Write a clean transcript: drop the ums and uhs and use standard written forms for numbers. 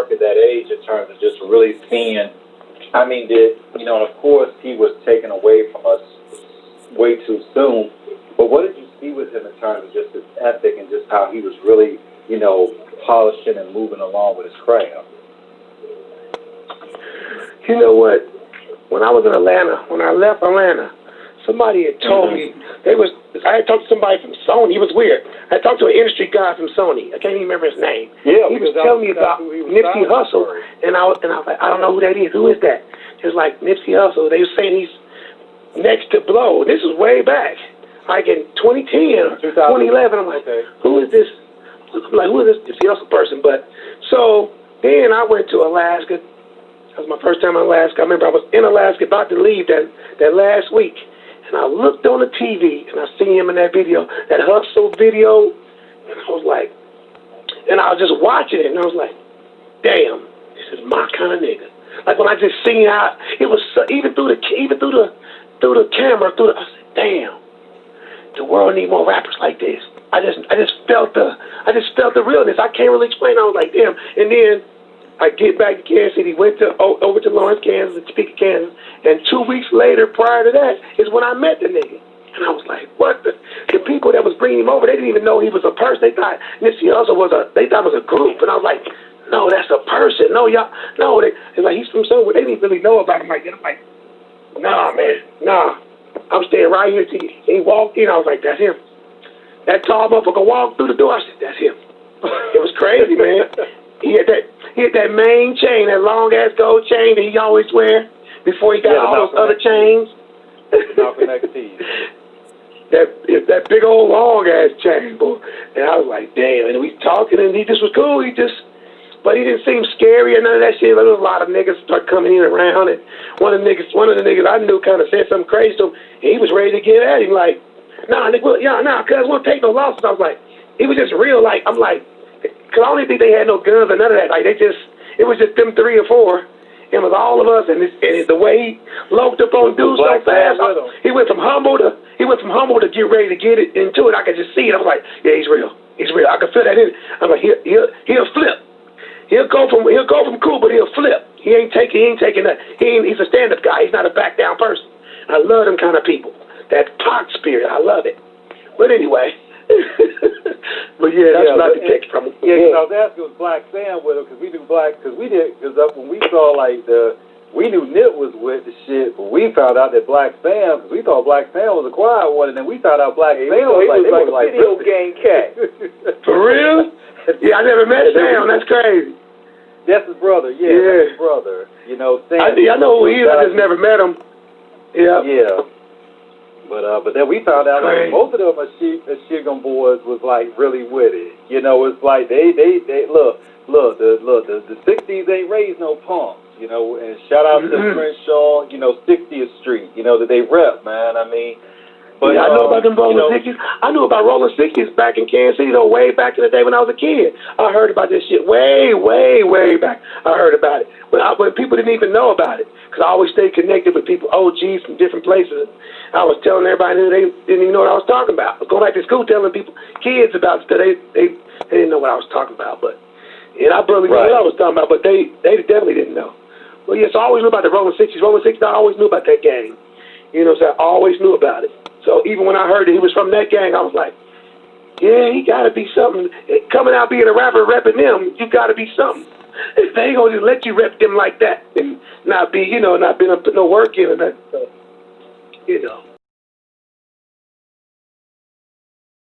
work at that age in terms of just really seeing. I mean, and of course, he was taken away from us way too soon. But what did you see with him in terms of just his ethic and just how he was really, polishing and moving along with his craft? You know what? When I was in Atlanta, when I left Atlanta, somebody had told me I had talked to somebody from Sony. He was weird. I talked to an industry guy from Sony. I can't even remember his name. Yeah, he was telling me about Nipsey Hussle, and I was like, I don't know who that is. Who is that? He was like, Nipsey Hussle. They were saying he's next to Blow. This is way back, like in 2010 or 2011. I'm like, who is this? I'm like, who is this Nipsey Hussle person? But so then I went to Alaska. That was my first time in Alaska. I remember I was in Alaska about to leave that last week. And I looked on the TV, and I seen him in that video, that Hustle video, and I was like, and I was just watching it, and I was like, damn, this is my kind of nigga. Like when I just seen how it was, even through the camera, I said, damn, the world need more rappers like this. I just felt the realness. I can't really explain. I was like, damn, and then I get back to Kansas City, went over to Lawrence, Kansas, and Topeka, Kansas, and 2 weeks later, prior to that, is when I met the nigga. And I was like, what the people that was bringing him over, they didn't even know he was a person. They thought Nipsey Hussle they thought it was a group. And I was like, no, that's a person. No, y'all, no. It's like, he's from somewhere. They didn't really know about him like that. I'm like, nah, man, nah. I'm staying right here till he walked in. I was like, that's him. That tall motherfucker walked through the door. I said, that's him. It was crazy, man. He had that main chain, that long-ass gold chain that he always wear before he got all those other chains. That big old long-ass chain, boy. And I was like, damn. And we talking, and he just was cool. But he didn't seem scary or none of that shit. There was a lot of niggas start coming in around, and one of the niggas I knew kind of said something crazy to him, and he was ready to get at him, like, nah, nigga, cuz won't take no losses. I was like, he was just real, like, I'm like, because I don't even think they had no guns or none of that. Like, it was just them 3 or 4. It was all of us, and the way he loped up on dudes so fast. He went from humble to get ready to get it into it. I could just see it. I was like, yeah, he's real. He's real. I could feel that in it. I'm like, he'll flip. He'll go from cool, but he'll flip. He ain't taking that. He's a stand-up guy. He's not a back-down person. I love them kind of people. That Pac spirit. I love it. But anyway. But yeah, that's what I detected from him. Yeah, because I was asking was Black Sam with him, because when we saw we knew Nip was with the shit, but we found out that Black Sam, because we thought Black Sam was a quiet one, and then we found out Black Sam was like video game cat. For real? Yeah, I never met Sam. That's crazy. That's his brother. Yeah, that's his brother. Sam. I know who he is. I just never met him. Yeah. Yeah. But then we found out like most of them are Shigum boys was like really with it. It's like they look the 60s ain't raised no punks. And shout out to Crenshaw, 60th Street, that they rep, man. I mean, but I know about them Rolling 60s. I knew about Rolling 60s back in Kansas City, though, way back in the day when I was a kid. I heard about this shit way, way, way back. I heard about it when people didn't even know about it, because I always stayed connected with people, OGs from different places. I was telling everybody who they didn't even know what I was talking about. I was going back to school telling kids about stuff. They didn't know what I was talking about, and I barely knew what I was talking about, but they definitely didn't know. Well, yes, I always knew about the Rolling 60s. Rolling 60s, I always knew about that gang. So I always knew about it. So even when I heard that he was from that gang, I was like, yeah, he got to be something. Coming out being a rapper, repping them, you got to be something. They ain't going to just let you rep them like that and not be, not put no work in and that stuff.